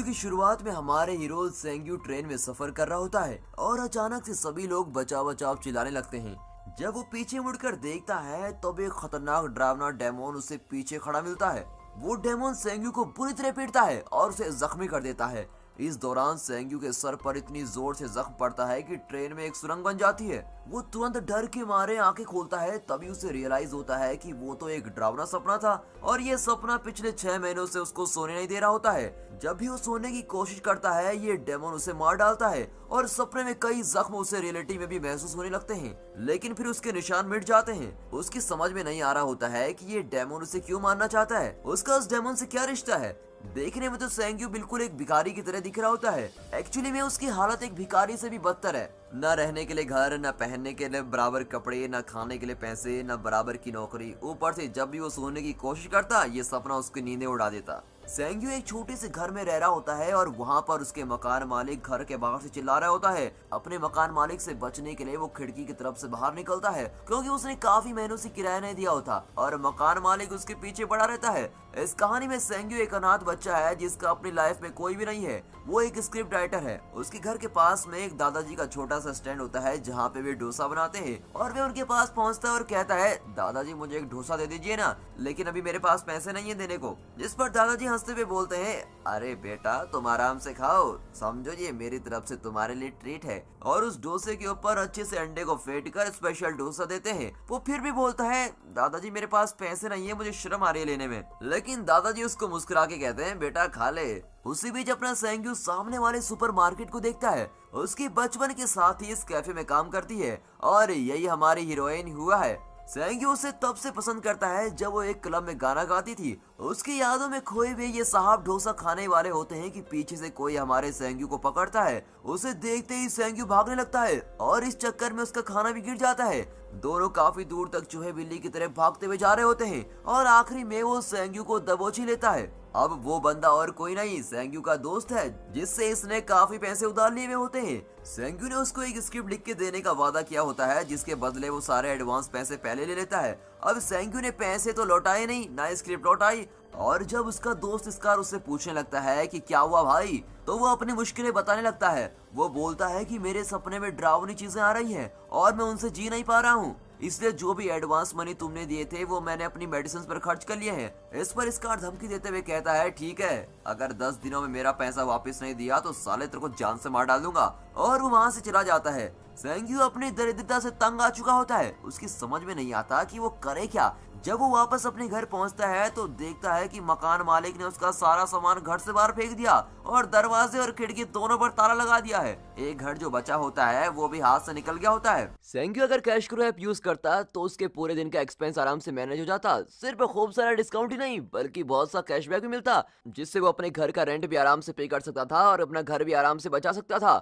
की शुरुआत में हमारे हीरो सेंग्यू ट्रेन में सफर कर रहा होता है और अचानक से सभी लोग बचाओ बचाओ चिल्लाने लगते हैं। जब वो पीछे मुड़कर देखता है तब एक खतरनाक डरावना डेमोन उसे पीछे खड़ा मिलता है। वो डेमोन सेंग्यू को बुरी तरह पीटता है और उसे जख्मी कर देता है। इस दौरान सेंग्यू के सर पर इतनी जोर से जख्म पड़ता है कि ट्रेन में एक सुरंग बन जाती है। वो तुरंत डर के मारे आंखें खोलता है, तभी उसे रियलाइज होता है कि वो तो एक डरावना सपना था और ये सपना पिछले 6 महीनों से उसको सोने नहीं दे रहा होता है। जब भी वो सोने की कोशिश करता है ये डेमोन उसे मार डालता है और सपने में कई जख्म उसे रियलिटी में भी महसूस होने लगते हैं, लेकिन फिर उसके निशान मिट जाते हैं। उसकी समझ में नहीं आ रहा होता है कि ये डेमोन उसे क्यों मारना चाहता है, उसका उस डेमोन से क्या रिश्ता है। देखने में तो सेंग्यू बिल्कुल एक भिखारी की तरह दिख रहा होता है, एक्चुअली में उसकी हालत एक भिखारी से भी बदतर है। न रहने के लिए घर, न पहनने के लिए बराबर कपड़े, न खाने के लिए पैसे, न बराबर की नौकरी। ऊपर से जब भी वो सोने की कोशिश करता ये सपना उसकी नींदें उड़ा देता। सेंग्यू एक छोटे से घर में रह रहा होता है और वहाँ पर उसके मकान मालिक घर के बाहर से चिल्ला रहा होता है। अपने मकान मालिक से बचने के लिए वो खिड़की की तरफ से बाहर निकलता है क्योंकि उसने काफी महीनों से किराया नहीं दिया होता और मकान मालिक उसके पीछे पड़ा रहता है। इस कहानी में सेंग्यू एक अनाथ बच्चा है जिसका अपनी लाइफ में कोई भी नहीं है। वो एक स्क्रिप्ट राइटर है। उसके घर के पास में एक दादाजी का छोटा सा स्टैंड होता है जहाँ पे वे डोसा बनाते हैं और वे उनके पास पहुँचता है और कहता है, दादाजी मुझे एक डोसा दे दीजिए ना, लेकिन अभी मेरे पास पैसे नहीं है देने को। जिस पर दादाजी हंसते हुए बोलते हैं, अरे बेटा तुम आराम से खाओ, समझो ये मेरी तरफ से तुम्हारे लिए ट्रीट है। और उस डोसे के ऊपर अच्छे से अंडे को फेंट कर स्पेशल डोसा देते हैं। वो फिर भी बोलता है, दादाजी मेरे पास पैसे नहीं है, मुझे शर्म आ रही है लेने में। लेकिन दादाजी उसको मुस्कुरा के कहते हैं, बेटा खा ले। उसी बीच अपना सेंग्यू सामने वाले सुपरमार्केट को देखता है। उसकी बचपन के साथ ही इस कैफे में काम करती है और यही हमारी हीरोइन हुआ है। सेंग्यू उसे तब से पसंद करता है जब वो एक क्लब में गाना गाती थी। उसकी यादों में खोए हुए ये साहब डोसा खाने वाले होते हैं कि पीछे से कोई हमारे सेंग्यू को पकड़ता है। उसे देखते ही सेंग्यू भागने लगता है और इस चक्कर में उसका खाना भी गिर जाता है। दोनों काफी दूर तक चूहे बिल्ली की तरह भागते हुए जा रहे होते हैं और आखिरी में वो सेंग्यू को दबोच ही लेता है। अब वो बंदा और कोई नहीं सेंग्यू का दोस्त है जिससे इसने काफी पैसे उधार लिए हुए होते हैं। सेंग्यू ने उसको एक स्क्रिप्ट लिख के देने का वादा किया होता है जिसके बदले वो सारे एडवांस पैसे पहले ले लेता है। अब सेंग्यू ने पैसे तो लौटाए नहीं, ना स्क्रिप्ट लौटाई। और जब उसका दोस्त स्कार उससे पूछने लगता है कि क्या हुआ भाई, तो वो अपनी मुश्किलें बताने लगता है। वो बोलता है कि मेरे सपने में डरावनी चीजें आ रही हैं और मैं उनसे जी नहीं पा रहा हूँ, इसलिए जो भी एडवांस मनी तुमने दिए थे वो मैंने अपनी मेडिसिन पर खर्च कर लिए हैं। इस पर स्कार धमकी देते हुए कहता है, ठीक है, अगर 10 दिनों में मेरा पैसा वापस नहीं दिया तो साले तेरे को जान से मार डाल दूंगा। और वो वहाँ से चला जाता है। सेंग्यू अपनी दरिद्रता से तंग आ चुका होता है। उसकी समझ में नहीं आता कि वो करे क्या। जब वो वापस अपने घर पहुंचता है तो देखता है कि मकान मालिक ने उसका सारा सामान घर से बाहर फेंक दिया और दरवाजे और खिड़की दोनों पर ताला लगा दिया है। एक घर जो बचा होता है वो भी हाथ से निकल गया होता है। सेंग्यू अगर कैश करो ऐप यूज करता तो उसके पूरे दिन का एक्सपेंस आराम से मैनेज हो जाता। सिर्फ खूब सारा डिस्काउंट ही नहीं बल्कि बहुत सा कैशबैक भी मिलता, जिससे वो अपने घर का रेंट भी आराम से पे कर सकता था और अपना घर भी आराम से बचा सकता था।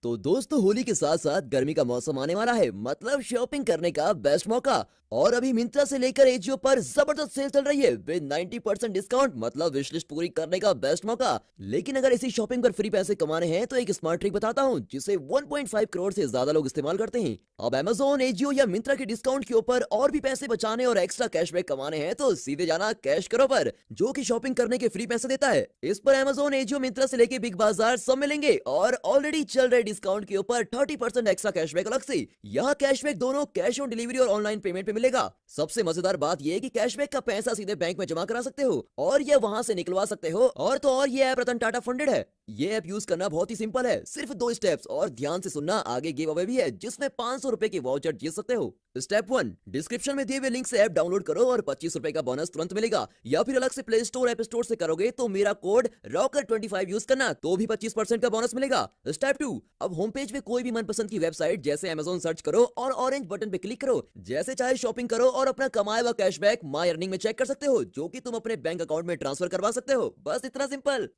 तो दोस्तों, होली के साथ साथ गर्मी का मौसम आने वाला है, मतलब शॉपिंग करने का बेस्ट मौका। और अभी मिंत्रा से लेकर एजियो पर जबरदस्त सेल चल रही है विद 90% डिस्काउंट, मतलब विश लिस्ट पूरी करने का बेस्ट मौका। लेकिन अगर इसी शॉपिंग पर फ्री पैसे कमाने हैं तो एक स्मार्ट ट्रिक बताता हूँ जिसे 1.5 करोड़ से ज्यादा लोग इस्तेमाल करते हैं। अब अमेज़न, एजियो या मिंत्रा के डिस्काउंट के ऊपर और भी पैसे बचाने और एक्स्ट्रा कैशबैक कमाने हैं तो सीधे जाना कैश करो पर, जो कि शॉपिंग करने के फ्री पैसे देता है। इस पर अमेज़न, एजियो, मिंत्रा से लेके बिग बाजार सब मिलेंगे और ऑलरेडी चल रहे डिस्काउंट के ऊपर 30% एक्स्ट्रा कैशबैक अलग से। यहाँ कैशबैक दोनों कैश ऑन डिलीवरी और ऑनलाइन पेमेंट पे मिलेगा। सबसे मजेदार बात यह है कि कैशबैक का पैसा सीधे बैंक में जमा करा सकते हो और ये वहां से निकलवा सकते हो। और तो और ये ऐप रतन टाटा फंडेड है। ये ऐप यूज करना बहुत ही सिंपल है, सिर्फ 2 स्टेप्स, और ध्यान से सुनना, आगे गिव अवे भी है जिसमें 500 रुपए के वाउचर जीत सकते हो। स्टेप 1, डिस्क्रिप्शन में दिए हुए लिंक से ऐप डाउनलोड करो और 25 रुपए का बोनस तुरंत मिलेगा। या फिर अलग से प्ले स्टोर, ऐप स्टोर से करोगे तो मेरा कोड रॉकर25 यूज करना तो भी 25% का बोनस मिलेगा। स्टेप 2, अब होम पेज में कोई भी मनपसंद की वेबसाइट जैसे अमेज़न सर्च करो और ऑरेंज बटन पे क्लिक करो। जैसे चाहे शॉपिंग करो और अपना कमाया हुआ कैशबैक माय अर्निंग में चेक कर सकते हो, जो कि तुम अपने बैंक अकाउंट में ट्रांसफर करवा सकते हो। बस इतना सिंपल।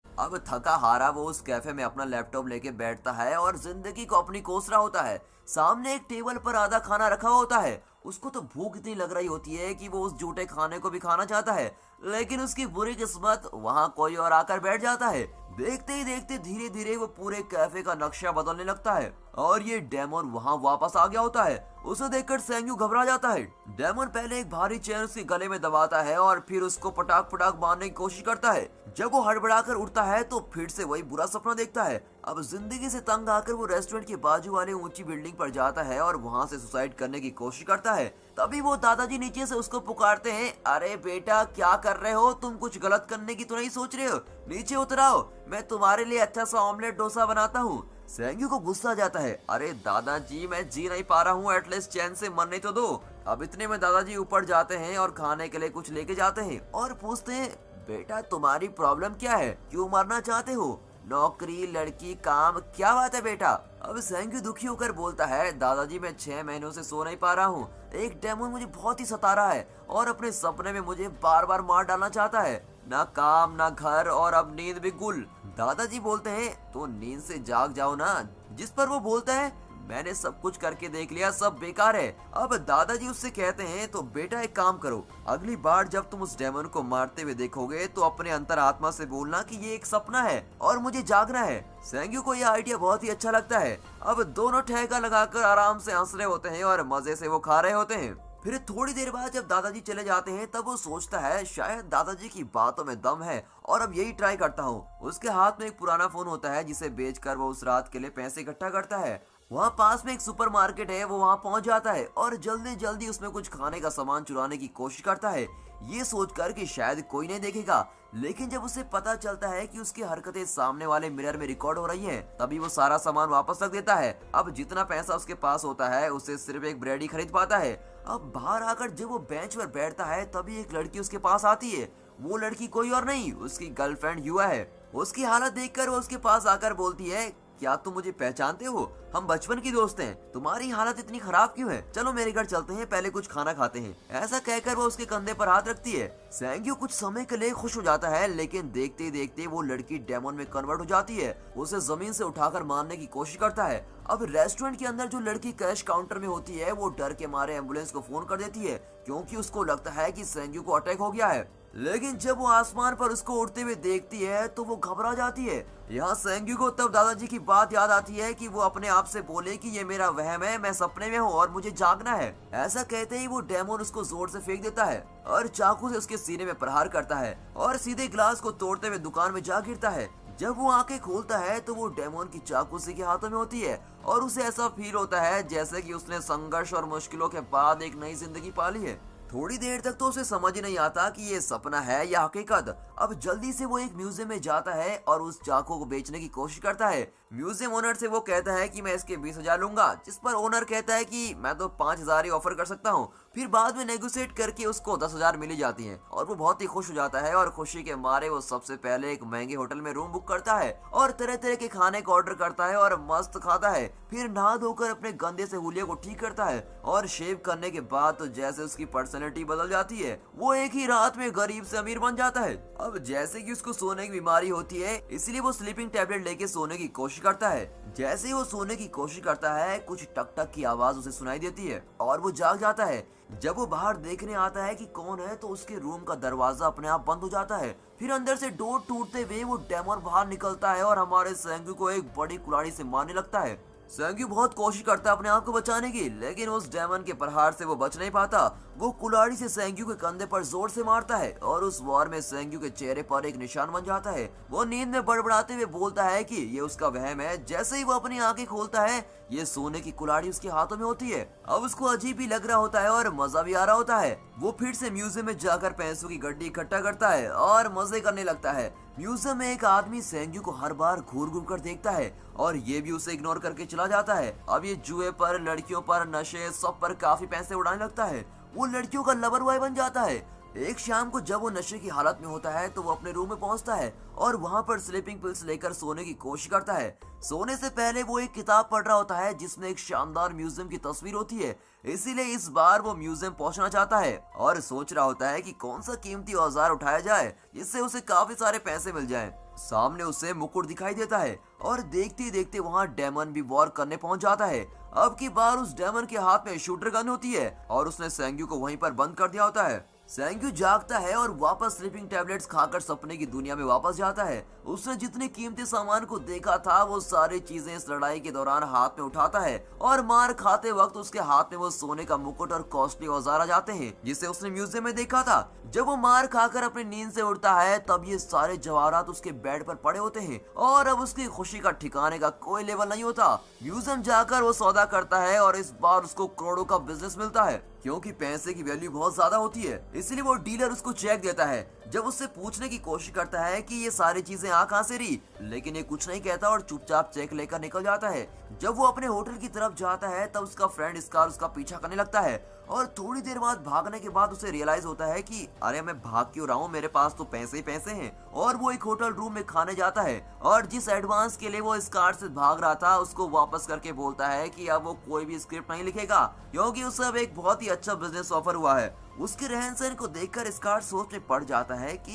अब थका हारा वो उस कैफे में अपना लैपटॉप लेके बैठता है और जिंदगी को अपनी कोस रहा होता है। सामने एक टेबल पर आधा खाना रखा हुआ होता है। उसको तो भूख इतनी लग रही होती है कि वो उस झूठे खाने को भी खाना चाहता है, लेकिन उसकी बुरी किस्मत वहाँ कोई और आकर बैठ जाता है। देखते ही देखते धीरे धीरे वो पूरे कैफे का नक्शा बदलने लगता है और ये डेमन वहाँ वापस आ गया होता है। उसे देखकर सेंग्यू घबरा जाता है। डेमन पहले एक भारी चेन उसके गले में दबाता है और फिर उसको पटाख पटाख मारने की कोशिश करता है। जब वो हड़बड़ाकर उठता है तो फिर से वही बुरा सपना देखता है। अब जिंदगी से तंग आकर वो रेस्टोरेंट के बाजू वाले ऊंची बिल्डिंग पर जाता है और वहाँ से सुसाइड करने की कोशिश करता है। तभी वो दादाजी नीचे से उसको पुकारते हैं, अरे बेटा क्या कर रहे हो, तुम कुछ गलत करने की तो नहीं सोच रहे हो, नीचे उतर आओ, मैं तुम्हारे लिए अच्छा सा ऑमलेट डोसा बनाता हूँ। सेंग्यू को गुस्सा आ जाता है, अरे दादाजी मैं जी नहीं पा रहा हूँ, एटलीस्ट चैन से मरने तो दो। अब इतने में दादाजी ऊपर जाते हैं और खाने के लिए कुछ लेके जाते हैं और पूछते हैं, बेटा तुम्हारी प्रॉब्लम क्या है, क्यों मरना चाहते हो, नौकरी लड़की काम क्या बात है बेटा। अब सेंग्यू दुखी होकर बोलता है, दादाजी मैं 6 महीनों से सो नहीं पा रहा हूँ, एक डेमन मुझे बहुत ही सता रहा है और अपने सपने में मुझे बार बार मार डालना चाहता है, ना काम ना घर और अब नींद भी गुल। दादाजी बोलते हैं, तो नींद से जाग जाओ ना। जिस पर वो बोलता है, मैंने सब कुछ करके देख लिया, सब बेकार है। अब दादाजी उससे कहते हैं, तो बेटा एक काम करो, अगली बार जब तुम उस डेमन को मारते हुए देखोगे तो अपने अंतरात्मा से बोलना कि ये एक सपना है और मुझे जागना है। सेंग्यू को यह आइडिया बहुत ही अच्छा लगता है। अब दोनों ठेका लगाकर आराम से हंस रहे होते हैं और मजे से वो खा रहे होते हैं। फिर थोड़ी देर बाद जब दादाजी चले जाते हैं तब वो सोचता है, शायद दादाजी की बातों में दम है और अब यही ट्राई करता हूँ। उसके हाथ में एक पुराना फोन होता है जिसे बेचकर वो उस रात के लिए पैसे इकट्ठा करता है। वहाँ पास में एक सुपरमार्केट है, वो वहाँ पहुँच जाता है और जल्दी जल्दी उसमें कुछ खाने का सामान चुराने की कोशिश करता है, ये सोचकर कि शायद कोई नहीं देखेगा। लेकिन जब उसे पता चलता है कि उसकी हरकतें सामने वाले मिरर में रिकॉर्ड हो रही हैं, तभी वो सारा सामान वापस रख देता है। अब जितना पैसा उसके पास होता है उसे सिर्फ एक ब्रेड ही खरीद पाता है। अब बाहर आकर जब वो बेंच पर बैठता है तभी एक लड़की उसके पास आती है। वो लड़की कोई और नहीं, उसकी गर्लफ्रेंड युवा है। उसकी हालत देखकर वो उसके पास आकर बोलती है, क्या तुम मुझे पहचानते हो, हम बचपन की दोस्त हैं, तुम्हारी हालत इतनी खराब क्यों है, चलो मेरे घर चलते हैं, पहले कुछ खाना खाते हैं। ऐसा कहकर वो उसके कंधे पर हाथ रखती है। सेंग्यू कुछ समय के लिए खुश हो जाता है, लेकिन देखते ही देखते वो लड़की डेमन में कन्वर्ट हो जाती है। उसे जमीन से उठाकर मारने की कोशिश करता है। अब रेस्टोरेंट के अंदर जो लड़की कैश काउंटर में होती है वो डर के मारे एम्बुलेंस को फोन कर देती है, क्योंकि उसको लगता है कि सेंग्यू को अटैक हो गया है। लेकिन जब वो आसमान पर उसको उड़ते हुए देखती है तो वो घबरा जाती है। यहाँ सेंग्यू को तब दादाजी की बात याद आती है कि वो अपने आप से बोले कि ये मेरा वहम है, मैं सपने में हूँ और मुझे जागना है। ऐसा कहते ही वो डेमन उसको जोर से फेंक देता है और चाकू से उसके सीने में प्रहार करता है और सीधे ग्लास को तोड़ते हुए दुकान में जा गिरता है। जब वो आंखें खोलता है तो वो डेमन की चाकू उसी के हाथों में होती है और उसे ऐसा फील होता है जैसे कि उसने संघर्ष और मुश्किलों के बाद एक नई जिंदगी पाली है। थोड़ी देर तक तो उसे समझ ही नहीं आता कि ये सपना है या हकीकत। अब जल्दी से वो एक म्यूजियम में जाता है और उस चाकू को बेचने की कोशिश करता है। म्यूजियम ओनर से वो कहता है कि मैं इसके 20,000 लूंगा, जिस पर ओनर कहता है कि मैं तो 5,000 ही ऑफर कर सकता हूँ। फिर बाद में नेगोशिएट करके उसको 10,000 मिली जाती हैं और वो बहुत ही खुश हो जाता है और खुशी के मारे वो सबसे पहले एक महंगे होटल में रूम बुक करता है और तरह तरह के खाने का ऑर्डर करता है और मस्त खाता है। फिर नहा धोकर अपने गंदे से हुलिया को ठीक करता है और शेव करने के बाद तो जैसे उसकी पर्सनैलिटी बदल जाती है, वो एक ही रात में गरीब से अमीर बन जाता है। अब जैसे कि उसको सोने की बीमारी होती है, इसलिए वो स्लीपिंग टैबलेट लेके सोने की कोशिश करता है। जैसे ही वो सोने की कोशिश करता है, कुछ टक टक की आवाज उसे सुनाई देती है और वो जाग जाता है। जब वो बाहर देखने आता है कि कौन है तो उसके रूम का दरवाजा अपने आप बंद हो जाता है। फिर अंदर से डोर टूटते हुए वो डेमन बाहर निकलता है और हमारे सेंग्यू को एक बड़ी कुल्हाड़ी से मारने लगता है। सेंग्यू बहुत कोशिश करता है अपने आप को बचाने की, लेकिन उस डेमन के प्रहार से वो बच नहीं पाता। वो कुल्हाड़ी से सेंग्यू के कंधे पर जोर से मारता है और उस वार में सेंग्यू के चेहरे पर एक निशान बन जाता है। वो नींद में बड़बड़ाते हुए बोलता है कि ये उसका वहम है। जैसे ही वो अपनी आंखें खोलता है, ये सोने की कुल्हाड़ी उसके हाथों में होती है। अब उसको अजीब ही लग रहा होता है और मजा भी आ रहा होता है। वो फिर से म्यूजियम में जाकर पैसों की गड्डी इकट्ठा करता है और मजे करने लगता है। म्यूजियम में एक आदमी सेंग्यू को हर बार घूर घूर कर देखता है और ये भी उसे इग्नोर करके चला जाता है। अब ये जुए पर, लड़कियों पर, नशे सब पर काफी पैसे उड़ाने लगता है। वो लड़कियों का लवर बॉय बन जाता है। एक शाम को जब वो नशे की हालत में होता है तो वो अपने रूम में पहुंचता है और वहां पर स्लीपिंग पिल्स लेकर सोने की कोशिश करता है। सोने से पहले वो एक किताब पढ़ रहा होता है जिसमें एक शानदार म्यूजियम की तस्वीर होती है, इसीलिए इस बार वो म्यूजियम पहुंचना चाहता है और सोच रहा होता है कि कौन सा कीमती औजार उठाया जाए जिससे उसे काफी सारे पैसे मिल जाएं। सामने उसे मुकुट दिखाई देता है और देखते देखते वहाँ डेमन भी वॉर करने पहुंच जाता है। अब की बार उस डेमन के हाथ में शूटर गन होती है और उसने सेंग्यू को वहीं पर बंद कर दिया होता है। सेंग्यू जागता है और वापस स्लीपिंग टैबलेट्स खाकर सपने की दुनिया में वापस जाता है। उसने जितने कीमती सामान को देखा था वो सारी चीजें इस लड़ाई के दौरान हाथ में उठाता है और मार खाते वक्त उसके हाथ में वो सोने का मुकुट और कॉस्टली औजार आ जाते हैं जिसे उसने म्यूजियम में देखा था। जब वो मार खाकर अपनी नींद से उठता है तब ये सारे जवाहरात उसके बेड पर पड़े होते हैं और अब उसकी खुशी का ठिकाने का कोई लेवल नहीं होता। म्यूजियम जाकर वो सौदा करता है और इस बार उसको करोड़ों का बिजनेस मिलता है क्योंकि पैसे की वैल्यू बहुत ज्यादा होती है, इसलिए वो डीलर उसको चेक देता है। जब उससे पूछने की कोशिश करता है कि ये सारी चीजें आ कहां से रही, लेकिन ये कुछ नहीं कहता और चुपचाप चेक लेकर निकल जाता है। जब वो अपने होटल की तरफ जाता है तब उसका फ्रेंड स्कार उसका पीछा करने लगता है और थोड़ी देर बाद भागने के बाद उसे रियलाइज होता है कि अरे मैं भाग क्यों रहा हूँ, मेरे पास तो पैसे ही पैसे हैं। और वो एक होटल रूम में खाने जाता है और जिस एडवांस के लिए वो स्कार से भाग रहा था उसको वापस करके बोलता है कि अब वो कोई भी स्क्रिप्ट नहीं लिखेगा क्योंकि उसे अब एक बहुत ही अच्छा बिजनेस ऑफर हुआ है। उसके रहन सहन को देखकर स्कार सोच में पड़ जाता है कि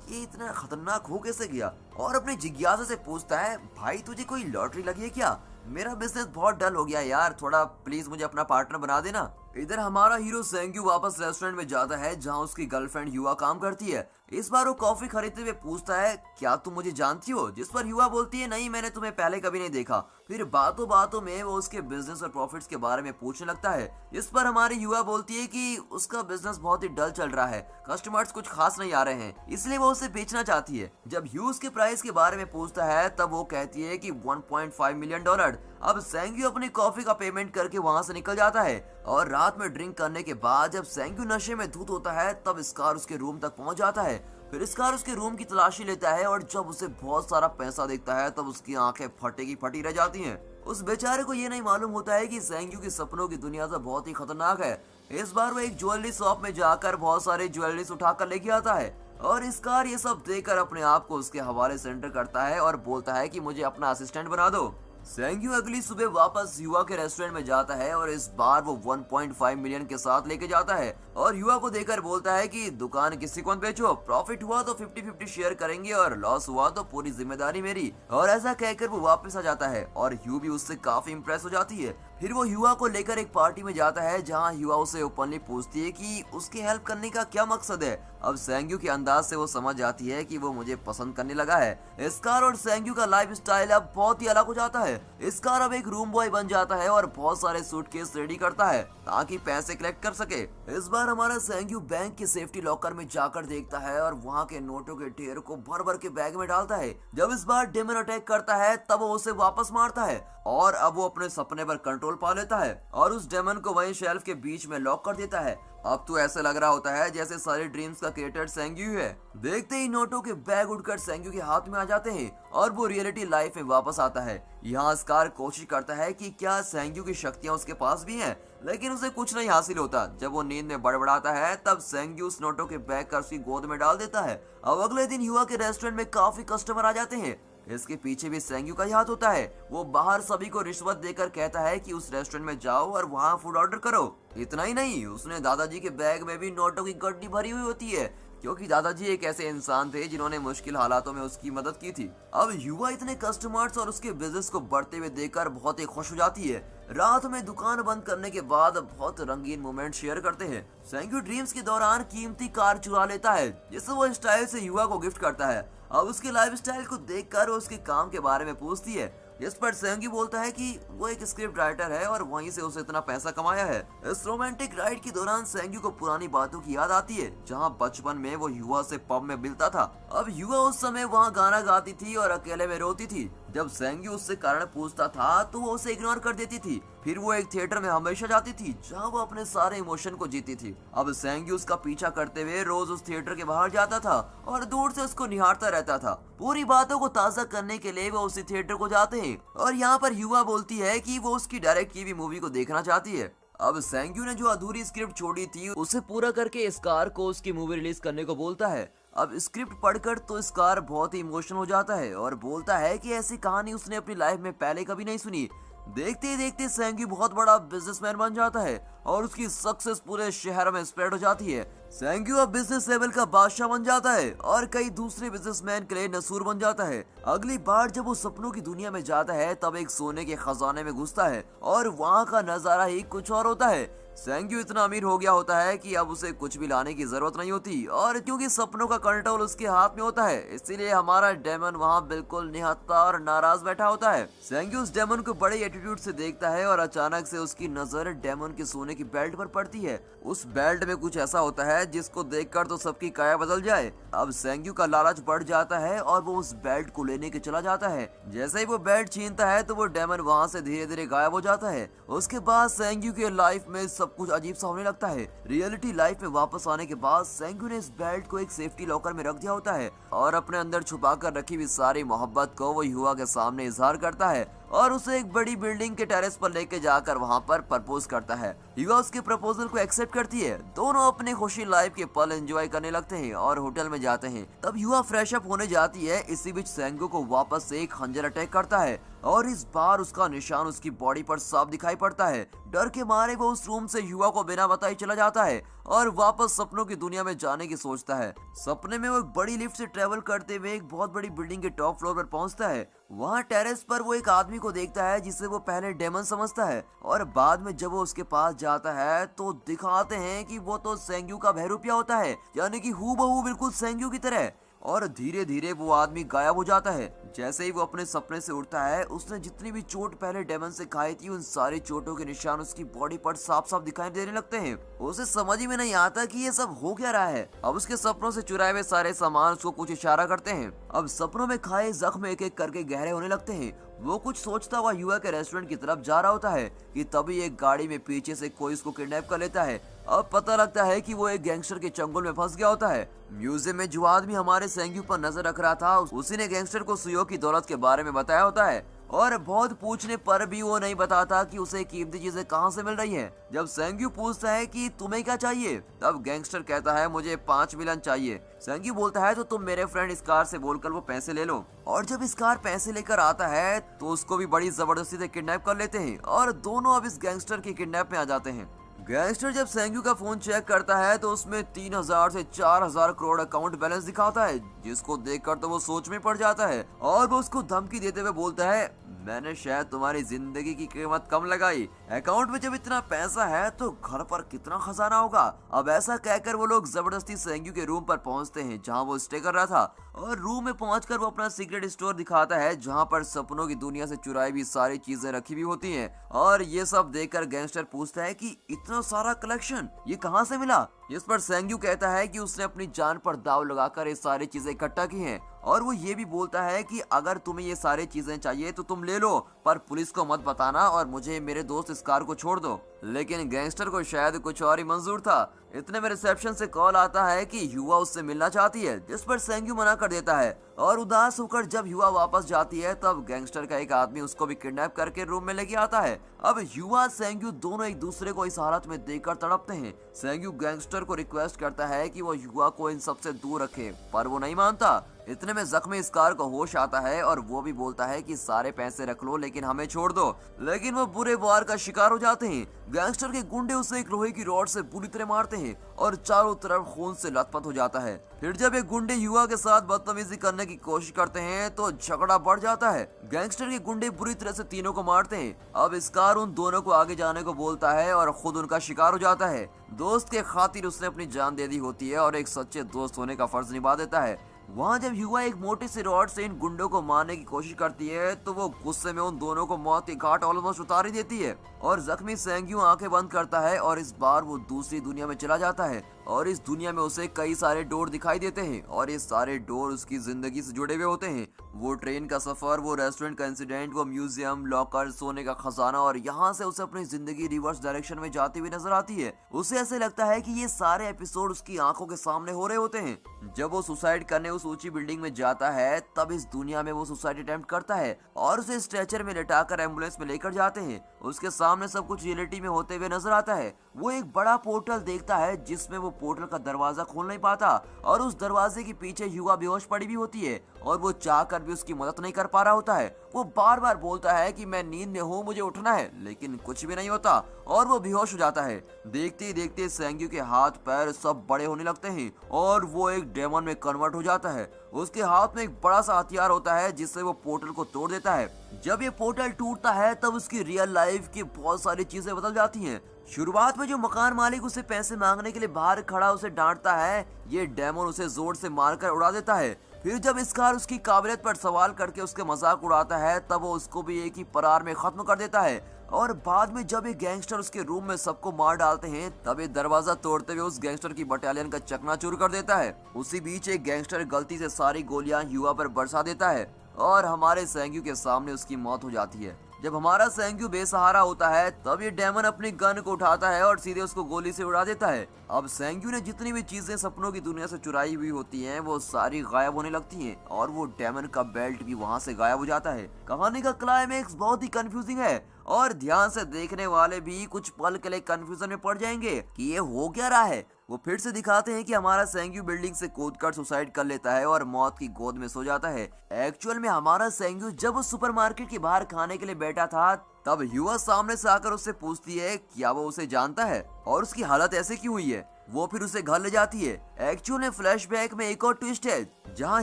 ये इतना खतरनाक हो कैसे गया और अपनी जिज्ञासा से पूछता है, भाई तुझे कोई लॉटरी लगी है क्या? मेरा बिजनेस बहुत डल हो गया यार, थोड़ा प्लीज मुझे अपना पार्टनर बना देना। इधर हमारा हीरो सेंग्यू वापस रेस्टोरेंट में जाता है जहां उसकी गर्लफ्रेंड युवा काम करती है। इस बार वो कॉफी खरीदते हुए पूछता है, क्या तुम मुझे जानती हो? जिस पर युवा बोलती है, नहीं मैंने तुम्हें पहले कभी नहीं देखा। फिर बातों बातों में वो उसके बिजनेस और प्रॉफिट्स के बारे में पूछने लगता है। इस पर हमारी युवा बोलती है कि उसका बिजनेस बहुत ही डल चल रहा है, कस्टमर्स कुछ खास नहीं आ रहे हैं, इसलिए वो उसे बेचना चाहती है। जब ह्यूज के प्राइस के बारे में पूछता है तब वो कहती है कि $1.5 मिलियन। अब सेंग्यू अपनी कॉफी का पेमेंट करके वहां से निकल जाता है और रात में ड्रिंक करने के बाद जब सेंग्यू नशे में धुत होता है तब स्कार उसके रूम तक पहुंच जाता है। फिर स्कार उसके रूम की तलाशी लेता है और जब उसे बहुत सारा पैसा देखता है तब उसकी आंखें फटे की फटी रह जाती हैं। उस बेचारे को ये नहीं मालूम होता है कि सेंग्यू की सपनों की दुनिया तो बहुत ही खतरनाक है। इस बार वो एक ज्वेलरी शॉप में जाकर बहुत सारे ज्वेलरीज उठाकर लेके आता है और स्कार ये सब देखकर अपने आप को उसके हवाले सेंटर करता है और बोलता है कि मुझे अपना असिस्टेंट बना दो। सेंग्यू अगली सुबह वापस युवा के रेस्टोरेंट में जाता है और इस बार वो 1.5 मिलियन के साथ लेके जाता है और युवा को देकर बोलता है कि दुकान किसी को बेचो, प्रॉफिट हुआ तो 50-50 शेयर करेंगे और लॉस हुआ तो पूरी जिम्मेदारी मेरी। और ऐसा कहकर वो वापस आ जाता है और यू भी उससे काफी इम्प्रेस हो जाती है। फिर वो युवा को लेकर एक पार्टी में जाता है जहां युवा उसे ओपनली पूछती है कि उसकी हेल्प करने का क्या मकसद है। अब सेंग्यू के अंदाज से वो समझ जाती है कि वो मुझे पसंद करने लगा है। स्कार और सेंग्यू का लाइफ स्टाइल अब बहुत ही अलग हो जाता है। स्कार अब एक रूम बॉय बन जाता है और बहुत सारे सूटकेस रेडी करता है ताकि पैसे कलेक्ट कर सके। इस बार हमारा सेंग्यू बैंक के सेफ्टी लॉकर में जाकर देखता है और वहाँ के नोटों के ढेर को भर भर के बैग में डालता है। जब इस बार डेमन अटैक करता है तब वो उसे वापस मारता है और अब वो अपने सपने पर कंट्रोल पा लेता है और उस डेमन को वहीं शेल्फ के बीच में लॉक कर देता है। अब तो ऐसा लग रहा होता है जैसे सारे ड्रीम्स का क्रिएटर सेंग्यू है। देखते ही नोटों के बैग उड़कर सेंग्यू के हाथ में आ जाते हैं और वो रियलिटी लाइफ में वापस आता है। यहाँ स्कार कोशिश करता है कि क्या सेंग्यू की शक्तियाँ उसके पास भी हैं, लेकिन उसे कुछ नहीं हासिल होता। जब वो नींद में बड़बड़ाता है तब सेंग्यू उस नोटों के बैग कर उसकी गोद में डाल देता है। अब अगले दिन युवा के रेस्टोरेंट में काफी कस्टमर आ जाते हैं। इसके पीछे भी सेंग्यू का ही हाथ होता है। वो बाहर सभी को रिश्वत देकर कहता है कि उस रेस्टोरेंट में जाओ और वहाँ फूड ऑर्डर करो। इतना ही नहीं, उसने दादाजी के बैग में भी नोटों की गड्डी भरी हुई होती है क्योंकि दादाजी एक ऐसे इंसान थे जिन्होंने मुश्किल हालातों में उसकी मदद की थी। अब युवा इतने कस्टमर्स और उसके बिजनेस को बढ़ते हुए देखकर बहुत ही खुश हो जाती है। रात में दुकान बंद करने के बाद बहुत रंगीन मोमेंट शेयर करते हैं। सेंग्यू ड्रीम्स के दौरान कीमती कार चुरा लेता है जिसे वो स्टाइल से युवा को गिफ्ट करता है। अब उसके लाइफ स्टाइल को देखकर वो उसके काम के बारे में पूछती है, जिस पर सेंग्यू बोलता है कि वो एक स्क्रिप्ट राइटर है और वहीं से उसे इतना पैसा कमाया है। इस रोमांटिक राइड के दौरान सेंग्यू को पुरानी बातों की याद आती है जहां बचपन में वो युवा से पब में मिलता था। अब युवा उस समय वहां गाना गाती थी और अकेले में रोती थी। जब सेंग्यू उससे कारण पूछता था तो वो उसे इग्नोर कर देती थी। फिर वो एक थिएटर में हमेशा जाती थी जहां वो अपने सारे इमोशन को जीती थी। अब सेंग्यू उसका पीछा करते हुए रोज उस थिएटर के बाहर जाता था और दूर से उसको निहारता रहता था। पूरी बातों को ताज़ा करने के लिए वो उसी थिएटर को जाते हैं और यहाँ पर युवा बोलती है कि वो उसकी डायरेक्ट की हुई मूवी को देखना चाहती है। अब सेंग्यू ने जो अधूरी स्क्रिप्ट छोड़ी थी उसे पूरा करके स्कार को उसकी मूवी रिलीज करने को बोलता है। अब स्क्रिप्ट पढ़कर तो स्कार बहुत ही इमोशनल हो जाता है और बोलता है कि ऐसी कहानी उसने अपनी लाइफ में पहले कभी नहीं सुनी। देखते ही देखते सेंग्यू बहुत बड़ा बिजनेसमैन बन जाता है और उसकी सक्सेस पूरे शहर में स्प्रेड हो जाती है। सेंग्यू अब बिजनेस लेवल का बादशाह बन जाता है और कई दूसरे बिजनेसमैन के लिए नसूर बन जाता है। अगली बार जब वो सपनों की दुनिया में जाता है तब एक सोने के खजाने में घुसता है और वहाँ का नजारा ही कुछ और होता है। सेंग्यू इतना अमीर हो गया होता है कि अब उसे कुछ भी लाने की जरूरत नहीं होती और क्योंकि सपनों का कंट्रोल उसके हाथ में होता है इसीलिए हमारा डेमन वहाँ बिल्कुल निहत्था और नाराज बैठा होता है। सेंग्यू उस डेमन को बड़े एटीट्यूड से देखता है और अचानक से उसकी नजर डेमन के सोने की बेल्ट पर पड़ती है। उस बेल्ट में कुछ ऐसा होता है जिसको देखकर तो सबकी काया बदल जाए। अब सेंग्यू का लालच बढ़ जाता है और वो उस बेल्ट को लेने के चला जाता है। जैसे ही वो बेल्ट छीनता है तो वो डेमन वहाँ से धीरे धीरे गायब हो जाता है। उसके बाद सेंग्यू के लाइफ में सब कुछ अजीब सा होने लगता है। रियलिटी लाइफ में वापस आने के बाद सेंग्यू ने इस बेल्ट को एक सेफ्टी लॉकर में रख दिया होता है और अपने अंदर छुपा कर रखी हुई सारी मोहब्बत को वो युवा के सामने इजहार करता है और उसे एक बड़ी बिल्डिंग के टेरेस पर लेके जाकर वहाँ पर प्रपोज करता है। युवा उसके प्रपोजल को एक्सेप्ट करती है। दोनों अपने खुशी लाइफ के पल एंजॉय करने लगते हैं और होटल में जाते हैं। तब युवा फ्रेश अप होने जाती है। इसी बीच सेंग्यू को वापस से एक खंजर अटैक करता है और इस बार उसका निशान उसकी बॉडी पर साफ दिखाई पड़ता है। डर के मारे वो उस रूम से युवा को बिना बताए चला जाता है और वापस सपनों की दुनिया में जाने की सोचता है। सपने में वो एक बड़ी लिफ्ट से ट्रेवल करते हुए एक बहुत बड़ी बिल्डिंग के टॉप फ्लोर पर पहुंचता है। वहाँ टेरेस पर वो एक आदमी को देखता है जिसे वो पहले डेमन समझता है और बाद में जब वो उसके पास जाता है तो दिखाते हैं कि वो तो सेंग्यू का बहरूपिया होता है, यानी कि हूबहू बिल्कुल सेंग्यू की तरह। और धीरे धीरे वो आदमी गायब हो जाता है। जैसे ही वो अपने सपने से उठता है उसने जितनी भी चोट पहले डेमन से खाई थी उन सारी चोटों के निशान उसकी बॉडी पर साफ साफ दिखाई देने लगते हैं। उसे समझ ही में नहीं आता कि ये सब हो क्या रहा है। अब उसके सपनों से चुराए हुए सारे सामान उसको कुछ इशारा करते हैं। अब सपनों में खाए जख्म एक एक करके गहरे होने लगते हैं। वो कुछ सोचता हुआ युवा के रेस्टोरेंट की तरफ जा रहा होता है कि तभी एक गाड़ी में पीछे से कोई उसको किडनैप कर लेता है। अब पता लगता है कि वो एक गैंगस्टर के चंगुल में फंस गया होता है। म्यूजियम में जो आदमी हमारे सेंग्यू पर नजर रख रहा था उसी ने गैंगस्टर को सुयो की दौलत के बारे में बताया होता है और बहुत पूछने पर भी वो नहीं बताता कि उसे कीमती चीजें कहां से मिल रही हैं। जब सेंग्यू पूछता है कि तुम्हें क्या चाहिए तब गैंगस्टर कहता है मुझे 5 मिलियन चाहिए। सेंग्यू बोलता है तो तुम मेरे फ्रेंड स्कार से बोलकर वो पैसे ले लो। और जब स्कार पैसे लेकर आता है तो उसको भी बड़ी जबरदस्ती से किडनैप कर लेते हैं और दोनों अब इस गैंगस्टर के किडनैप में आ जाते हैं। गैंगस्टर जब सेंग्यू का फोन चेक करता है तो उसमें 3000 से 4000 करोड़ अकाउंट बैलेंस दिखाता है, जिसको देखकर तो वो सोच में पड़ जाता है और वो उसको धमकी देते हुए बोलता है मैंने शायद तुम्हारी जिंदगी की कीमत कम लगाई। अकाउंट में जब इतना पैसा है तो घर पर कितना खजाना होगा। अब ऐसा कहकर वो लोग जबरदस्ती सेंग्यू के रूम पर पहुंचते हैं जहां वो स्टे कर रहा था और रूम में पहुंचकर वो अपना सीक्रेट स्टोर दिखाता है जहां पर सपनों की दुनिया से चुराई हुई सारी चीजें रखी हुई होती हैं। और ये सब देखकर गैंगस्टर पूछता है कि इतना सारा कलेक्शन ये कहां से मिला। इस पर सेंग्यू कहता है कि उसने अपनी जान पर दाव लगाकर ये सारी चीजें इकट्ठा की हैं और वो ये भी बोलता है कि अगर तुम्हें ये सारी चीजें चाहिए तो तुम ले लो, पर पुलिस को मत बताना और मुझे मेरे दोस्त स्कार को छोड़ दो। लेकिन गैंगस्टर को शायद कुछ और ही मंजूर था। इतने में रिसेप्शन से कॉल आता है कि युवा उससे मिलना चाहती है, जिस पर सेंग्यू मना कर देता है और उदास होकर जब युवा वापस जाती है तब गैंगस्टर का एक आदमी उसको भी किडनैप करके रूम में लेके आता है। अब युवा सेंग्यू दोनों एक दूसरे को इस हालत में देखकर तड़पते हैं। सेंग्यू गैंगस्टर को रिक्वेस्ट करता है कि वो युवा को इन सब से दूर रखे, पर वो नहीं मानता। इतने में जख्मी स्कार को होश आता है और वो भी बोलता है कि सारे पैसे रख लो लेकिन हमें छोड़ दो, लेकिन वो बुरे वार का शिकार हो जाते हैं। गैंगस्टर के गुंडे उसे एक लोहे की रॉड से बुरी तरह मारते हैं और चारों तरफ खून से लथपथ हो जाता है। फिर जब एक गुंडे युवा के साथ बदतमीजी करने की कोशिश करते हैं तो झगड़ा बढ़ जाता है। गैंगस्टर के गुंडे बुरी तरह से तीनों को मारते हैं। अब स्कार उन दोनों को आगे जाने को बोलता है और खुद उनका शिकार हो जाता है। दोस्त के खातिर उसने अपनी जान दे दी होती है और एक सच्चे दोस्त होने का फर्ज निभा देता है। वहाँ जब युवा एक मोटी सी रॉड से इन गुंडों को मारने की कोशिश करती है तो वो गुस्से में उन दोनों को मौत के घाट ऑलमोस्ट उतार ही देती है और जख्मी सेंग्यू आंखें बंद करता है और इस बार वो दूसरी दुनिया में चला जाता है और इस दुनिया में उसे कई सारे डोर दिखाई देते हैं और ये सारे डोर उसकी जिंदगी से जुड़े हुए होते हैं। वो ट्रेन का सफर, वो रेस्टोरेंट का इंसिडेंट, वो म्यूजियम, लॉकर, सोने का खजाना और यहाँ से उसे अपनी जिंदगी रिवर्स डायरेक्शन में जाती हुई नजर आती है। उसे ऐसे लगता है कि ये सारे एपिसोड उसकी आंखों के सामने हो रहे होते हैं। जब वो सुसाइड करने उस ऊंची बिल्डिंग में जाता है तब इस दुनिया में वो सुसाइड अटेम्प्ट करता है और उसे स्ट्रेचर में लेटाकर एम्बुलेंस में लेकर जाते हैं। उसके सामने सब कुछ रियलिटी में होते हुए नजर आता है। वो एक बड़ा पोर्टल देखता है जिसमें वो पोर्टल का दरवाजा खोल नहीं पाता और उस दरवाजे के पीछे युवा बेहोश पड़ी भी होती है और वो चाहकर भी उसकी मदद नहीं कर पा रहा होता है। वो बार बार बोलता है कि मैं नींद में हूँ, मुझे उठना है, लेकिन कुछ भी नहीं होता और वो बेहोश हो जाता है। देखते ही देखते सेंग्यू के हाथ पैर सब बड़े होने लगते हैं और वो एक डेमन में कन्वर्ट हो जाता है। उसके हाथ में एक बड़ा सा हथियार होता है जिससे वो पोर्टल को तोड़ देता है। जब ये पोर्टल टूटता है तब उसकी रियल लाइफ की बहुत सारी चीजें बदल जाती हैं। शुरुआत में जो मकान मालिक उसे पैसे मांगने के लिए बाहर खड़ा उसे डांटता है, ये डेमन उसे जोर से मारकर उड़ा देता है। फिर जब स्कार उसकी काबिलियत पर सवाल करके उसके मजाक उड़ाता है तब वो उसको भी एक ही परार में खत्म कर देता है। और बाद में जब एक गैंगस्टर उसके रूम में सबको मार डालते हैं तब ये दरवाजा तोड़ते हुए उस गैंगस्टर की बटालियन का चकनाचूर कर देता है। उसी बीच एक गैंगस्टर गलती से सारी गोलियां युवा पर बरसा देता है और हमारे सेंग्यू के सामने उसकी मौत हो जाती है। जब हमारा सेंग्यू बेसहारा होता है तब ये डेमन अपनी गन को उठाता है और सीधे उसको गोली से उड़ा देता है। अब सेंग्यू ने जितनी भी चीजें सपनों की दुनिया से चुराई हुई होती हैं वो सारी गायब होने लगती हैं और वो डेमन का बेल्ट भी वहां से गायब हो जाता है। कहानी का क्लाइमेक्स बहुत ही कंफ्यूजिंग है और ध्यान से देखने वाले भी कुछ पल के लिए कंफ्यूजन में पड़ जाएंगे कि ये हो क्या रहा है। वो फिर से दिखाते हैं कि हमारा सेंग्यू बिल्डिंग से कूदकर सुसाइड कर लेता है और मौत की गोद में सो जाता है। एक्चुअल में हमारा सेंग्यू जब उस सुपरमार्केट के बाहर खाने के लिए बैठा था तब युवा सामने से आकर उससे पूछती है क्या वो उसे जानता है और उसकी हालत ऐसे क्यों हुई है। वो फिर उसे घर ले जाती है। एक्चुअल में फ्लैशबैक में एक और ट्विस्ट है जहां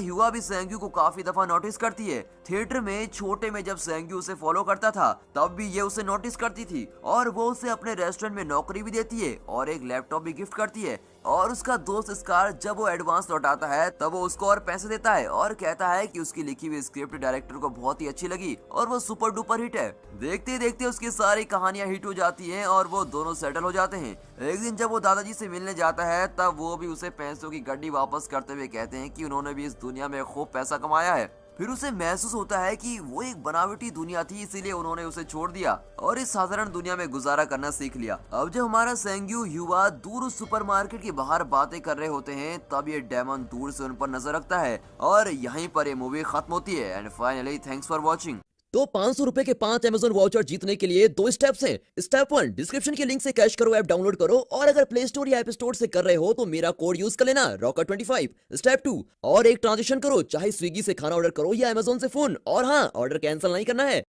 युवा भी सेंग्यू को काफी दफा नोटिस करती है। थिएटर में छोटे में जब सेंग्यू उसे फॉलो करता था तब भी ये उसे नोटिस करती थी और वो उसे अपने रेस्टोरेंट में नौकरी भी देती है और एक लैपटॉप भी गिफ्ट करती है। और उसका दोस्त स्कार जब वो एडवांस लौटाता है तब वो उसको और पैसे देता है और कहता है कि उसकी लिखी हुई स्क्रिप्ट डायरेक्टर को बहुत ही अच्छी लगी और वो सुपर डुपर हिट है। देखते देखते उसकी सारी कहानियां हिट हो जाती हैं और वो दोनों सेटल हो जाते हैं। एक दिन जब वो दादाजी से मिलने जाता है तब वो भी उसे पैसों की गड्डी वापस करते हुए कहते हैं कि उन्होंने भी इस दुनिया में खूब पैसा कमाया है। फिर उसे महसूस होता है कि वो एक बनावटी दुनिया थी इसीलिए उन्होंने उसे छोड़ दिया और इस साधारण दुनिया में गुजारा करना सीख लिया। अब जब हमारा सेंग्यू युवा दूर उस सुपरमार्केट के बाहर बातें कर रहे होते हैं तब ये डेमन दूर से उन पर नजर रखता है और यहीं पर ये मूवी खत्म होती है। And finally thanks for watching. तो 500 रुपए के 5 Amazon वाउचर जीतने के लिए 2 स्टेप्स हैं। स्टेप 1, डिस्क्रिप्शन के लिंक से कैश करो ऐप डाउनलोड करो और अगर प्ले स्टोर या ऐप स्टोर से कर रहे हो तो मेरा कोड यूज कर लेना रॉकर25। स्टेप 2, और एक ट्रांजेक्शन करो, चाहे स्विगी से खाना ऑर्डर करो या Amazon से फोन, और हाँ, ऑर्डर कैंसिल नहीं करना है।